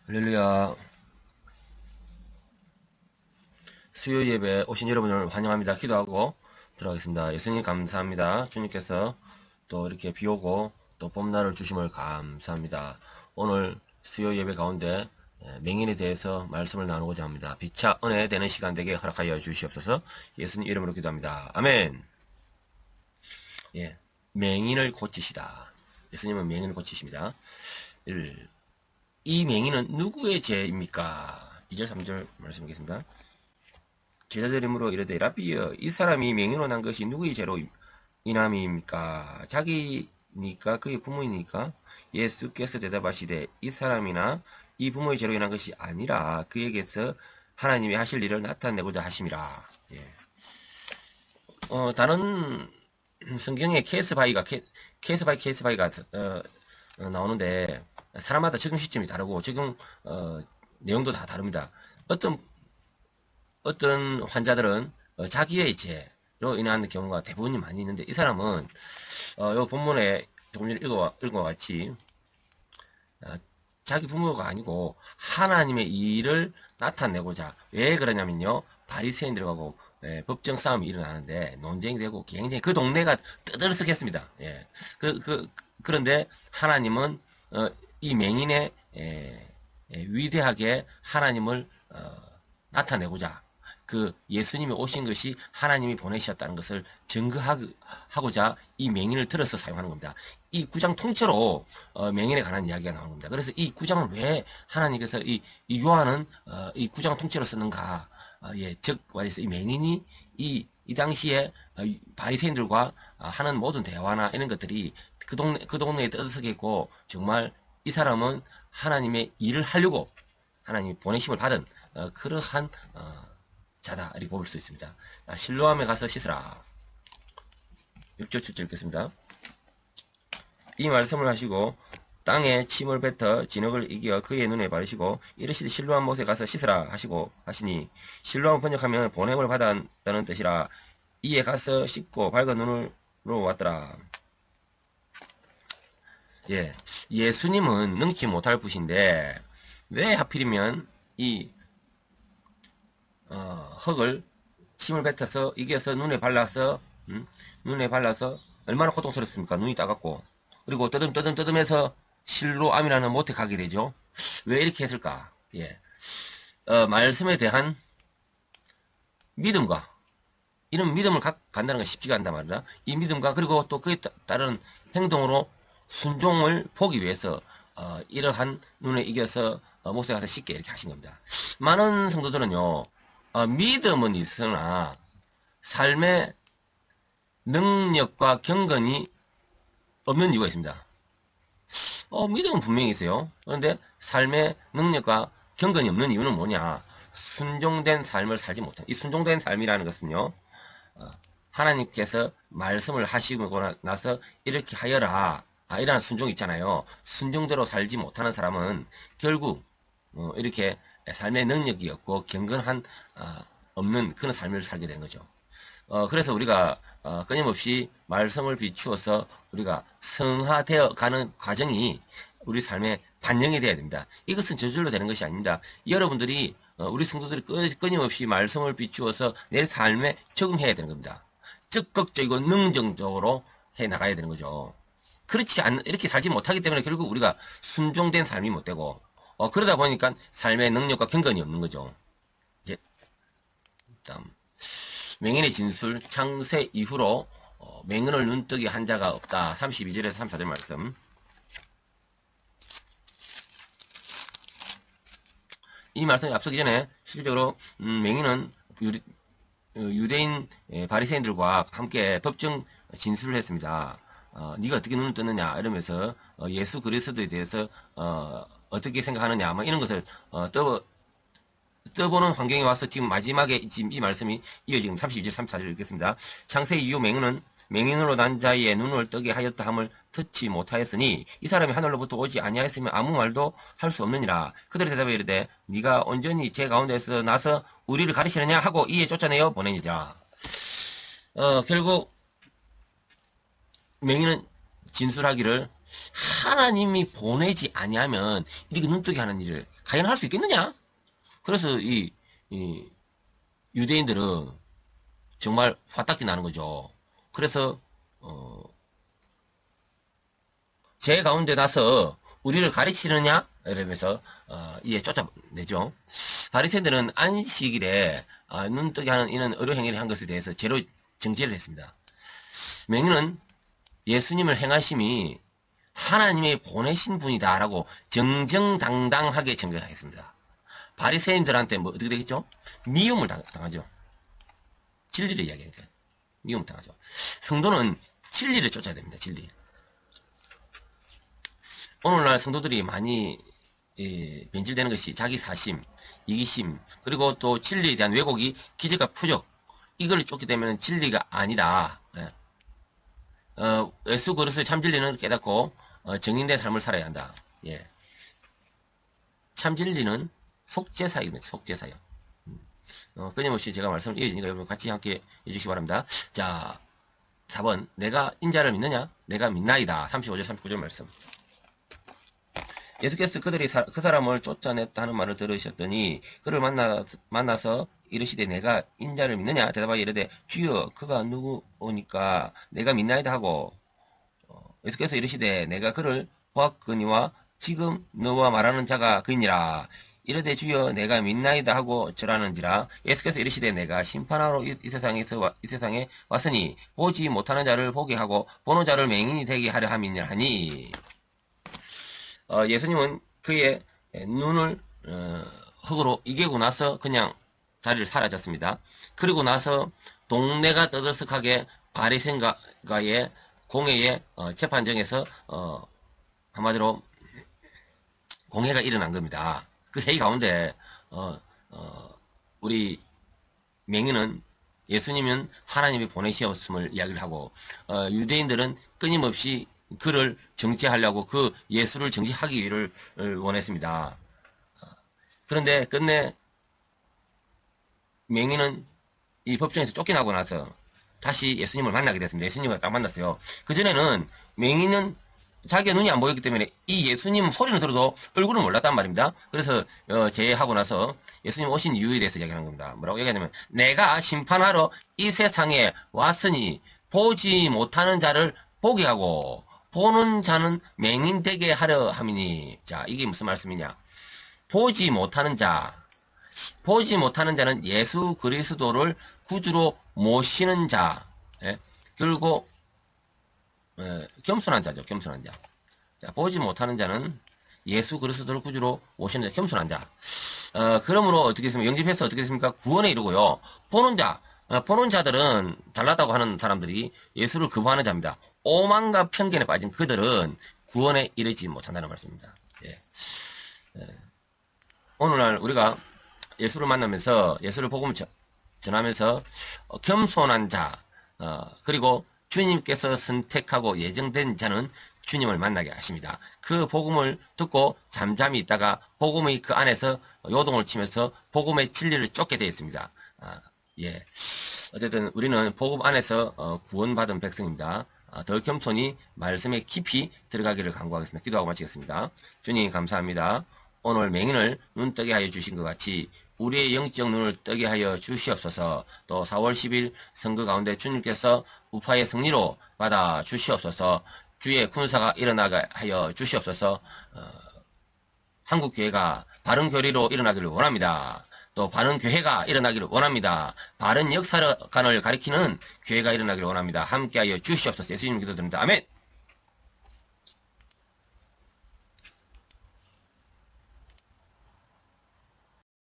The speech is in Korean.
할렐루야. 수요 예배 오신 여러분을 환영합니다. 기도하고 들어가겠습니다. 예수님 감사합니다. 주님께서 또 이렇게 비 오고 또 봄날을 주심을 감사합니다. 오늘 수요 예배 가운데 맹인에 대해서 말씀을 나누고자 합니다. 비차 은혜 되는 시간 되게 허락하여 주시옵소서. 예수님 이름으로 기도합니다. 아멘. 예, 맹인을 고치시다. 예수님은 맹인을 고치십니다. 이 맹인은 누구의 죄입니까? 2절 3절 말씀하겠습니다. 제자들이 물어 이르되 라비여 이 사람이 맹인으로 난 것이 누구의 죄로 인함입니까? 자기니까 그의 부모이니까? 예수께서 대답하시되 이 사람이나 이 부모의 죄로 인한 것이 아니라 그에게서 하나님이 하실 일을 나타내고자 하심이라. 예. 다른 성경에 케이스 바이 나오는데 사람마다 적용 시점이 다르고 적용 내용도 다 다릅니다. 어떤 환자들은 자기의 죄로 인한 경우가 대부분이 많이 있는데 이 사람은 요 본문에 조금 전에 읽어와 같이 자기 부모가 아니고 하나님의 일을 나타내고자 왜 그러냐면요 바리새인들하고 법정 싸움이 일어나는데 논쟁이 되고 굉장히 그 동네가 떠들썩했습니다. 예. 그런데 하나님은 이 맹인의 위대하게 하나님을 나타내고자 그 예수님이 오신 것이 하나님이 보내셨다는 것을 증거하고자 이 맹인을 들어서 사용하는 겁니다. 이 구장 통째로 맹인에 관한 이야기가 나오는 겁니다. 그래서 이 구장을 왜 하나님께서 이 요한은 이 구장을 통째로 쓰는가? 예, 즉 말해서 이 맹인이 이 당시에 바리새인들과 하는 모든 대화나 이런 것들이 그 동네에 떠들썩했고 정말 이 사람은 하나님의 일을 하려고 하나님이 보내심을 받은 그러한 자다 이렇게 볼 수 있습니다. 실로암에 가서 씻으라. 6절 7절 읽겠습니다. 이 말씀을 하시고 땅에 침을 뱉어 진흙을 이겨 그의 눈에 바르시고 이르시되 실로암 못에 가서 씻으라 하시고 하시니 실로암 번역하면 보냄을 받았다는 뜻이라. 이에 가서 씻고 밝은 눈으로 왔더라. 예, 예수님은 능치 못할 분인데 왜 하필이면 이 흙을 침을 뱉어서 이겨서 눈에 발라서 얼마나 고통스럽습니까? 눈이 따갑고 그리고 떠듬해서 실로암이라는 못에 가게 되죠. 왜 이렇게 했을까? 예, 말씀에 대한 믿음과 이런 믿음을 간다는 건 쉽지가 않단 말이야. 이 믿음과 그리고 또 그에 따른 행동으로 순종을 보기 위해서 이러한 눈에 이겨서 못에 가서 씻게 이렇게 하신 겁니다. 많은 성도들은요 믿음은 있으나 삶의 능력과 경건이 없는 이유가 있습니다. 믿음은 분명히 있어요. 그런데 삶의 능력과 경건이 없는 이유는 뭐냐? 순종된 삶을 살지 못한. 이 순종된 삶이라는 것은요, 하나님께서 말씀을 하시고 나서 이렇게 하여라. 이러한 순종이 있잖아요. 순종대로 살지 못하는 사람은 결국 이렇게 삶의 능력이 없고 경건한 없는 그런 삶을 살게 된 거죠. 그래서 우리가 끊임없이 말씀을 비추어서 우리가 성화되어 가는 과정이 우리 삶에 반영이 되어야 됩니다. 이것은 저절로 되는 것이 아닙니다. 여러분들이 우리 성도들이 끊임없이 말씀을 비추어서 내 삶에 적응해야 되는 겁니다. 적극적이고 능정적으로 해 나가야 되는 거죠. 그렇지 않 이렇게 살지 못하기 때문에 결국 우리가 순종된 삶이 못 되고 그러다 보니까 삶의 능력과 경건이 없는 거죠. 이제 다음 맹인의 진술 창세 이후로 맹인을 눈뜨게 한 자가 없다. 32절에서 34절 말씀. 이 말씀이 앞서기 전에 실질적으로 맹인은 유대인 바리새인들과 함께 법정 진술을 했습니다. 네가 어떻게 눈을 떴느냐 이러면서 예수 그리스도에 대해서 어떻게 생각하느냐 이런 것을 떠보는 환경에 와서 지금 마지막에 지금 이 말씀이 이어지는 32절 34절 읽겠습니다. 창세 이후 맹인으로 난 자의 눈을 뜨게 하였다 함을 듣지 못하였으니 이 사람이 하늘로부터 오지 아니하였으면 아무 말도 할 수 없느니라. 그들의 대답에 이르되 네가 온전히 제 가운데서 나서 우리를 가리시느냐 하고 이에 쫓아내어 보내니라. 결국 맹인은 진술하기를 하나님이 보내지 아니하면 이렇게 눈뜨게 하는 일을 과연 할 수 있겠느냐? 그래서 이 유대인들은 정말 화딱지 나는 거죠. 그래서 제 가운데 나서 우리를 가르치느냐? 이러면서 이에 쫓아내죠. 바리새인들은 안식일에 눈뜨게 하는 이런 의료 행위를 한 것에 대해서 죄로 정죄를 했습니다. 맹인은 예수님을 행하심이 하나님이 보내신 분이다라고 정정당당하게 정죄하겠습니다. 바리새인들한테 뭐 어떻게 되겠죠? 미움을 당하죠. 진리를 이야기하니까 미움을 당하죠. 성도는 진리를 쫓아야 됩니다. 진리. 오늘날 성도들이 많이 변질되는 것이 자기 사심, 이기심, 그리고 또 진리에 대한 왜곡이 기적과 표적, 이걸 쫓게 되면 진리가 아니다. 예수 그리스도의 참 진리는 깨닫고 정인된 삶을 살아야 한다. 예. 참 진리는 속죄사입니다. 속죄사요. 끊임없이 제가 말씀을 이어지니까 여러분 같이 함께 해주시기 바랍니다. 자, 4번. 내가 인자를 믿느냐? 내가 믿나이다. 35절, 39절 말씀. 예수께서 그들이 그 사람을 쫓아냈다는 말을 들으셨더니 그를 만나서 이르시되 내가 인자를 믿느냐? 대답하여 이르되 주여 그가 누구오니까 내가 믿나이다 하고 예수께서 이르시되 내가 그를 보았거니와 지금 너와 말하는 자가 그이니라. 이르되 주여 내가 믿나이다 하고 절하는지라. 예수께서 이르시되 내가 심판하러 이 세상에 왔으니 보지 못하는 자를 보게 하고 보는 자를 맹인이 되게 하려 함이니라 하니. 예수님은 그의 눈을 흙으로 이기고 나서 그냥 자리를 사라졌습니다. 그리고 나서 동네가 떠들썩하게 바리새인가의 공회의 재판정에서 한마디로 공회가 일어난 겁니다. 그 회의 가운데 우리 맹인은 예수님은 하나님이 보내셨음을 이야기를 하고 유대인들은 끊임없이 그를 정죄하려고 그 예수를 정죄하기를 원했습니다. 그런데 끝내 맹인은 이 법정에서 쫓겨나고 나서 다시 예수님을 만나게 됐습니다. 예수님을 딱 만났어요. 그전에는 맹인은 자기가 눈이 안 보였기 때문에 이 예수님 소리는 들어도 얼굴은 몰랐단 말입니다. 그래서 제하고 나서 예수님 오신 이유에 대해서 이야기하는 겁니다. 뭐라고 얘기하냐면 내가 심판하러 이 세상에 왔으니 보지 못하는 자를 보게 하고 보는 자는 맹인 되게 하려 함이니. 자, 이게 무슨 말씀이냐? 보지 못하는 자는 예수 그리스도를 구주로 모시는 자. 예? 결국 겸손한 자죠. 겸손한 자. 자, 보지 못하는 자는 예수 그리스도를 구주로 모시는 자, 겸손한 자. 그러므로 어떻게 했습니까? 영접해서 어떻게 됐습니까? 구원에 이르고요. 보는 자들은 잘났다고 하는 사람들이 예수를 거부하는 자입니다. 오만과 편견에 빠진 그들은 구원에 이르지 못한다는 말씀입니다. 예. 오늘날 우리가 예수를 만나면서 예수를 복음을 전하면서 겸손한 자 그리고 주님께서 선택하고 예정된 자는 주님을 만나게 하십니다. 그 복음을 듣고 잠잠히 있다가 복음의 그 안에서 요동을 치면서 복음의 진리를 쫓게 되어 있습니다. 예. 어쨌든 우리는 복음 안에서 구원받은 백성입니다. 더 겸손히 말씀에 깊이 들어가기를 간구하겠습니다. 기도하고 마치겠습니다. 주님 감사합니다. 오늘 맹인을 눈뜨게 하여 주신 것 같이 우리의 영적 눈을 뜨게 하여 주시옵소서. 또 4월 10일 선거 가운데 주님께서 우파의 승리로 받아 주시옵소서. 주의 군사가 일어나게 하여 주시옵소서. 한국교회가 바른 교리로 일어나기를 원합니다. 또 바른 교회가 일어나기를 원합니다. 바른 역사관을 가리키는 교회가 일어나기를 원합니다. 함께하여 주시옵소서. 예수님 기도드립니다. 아멘.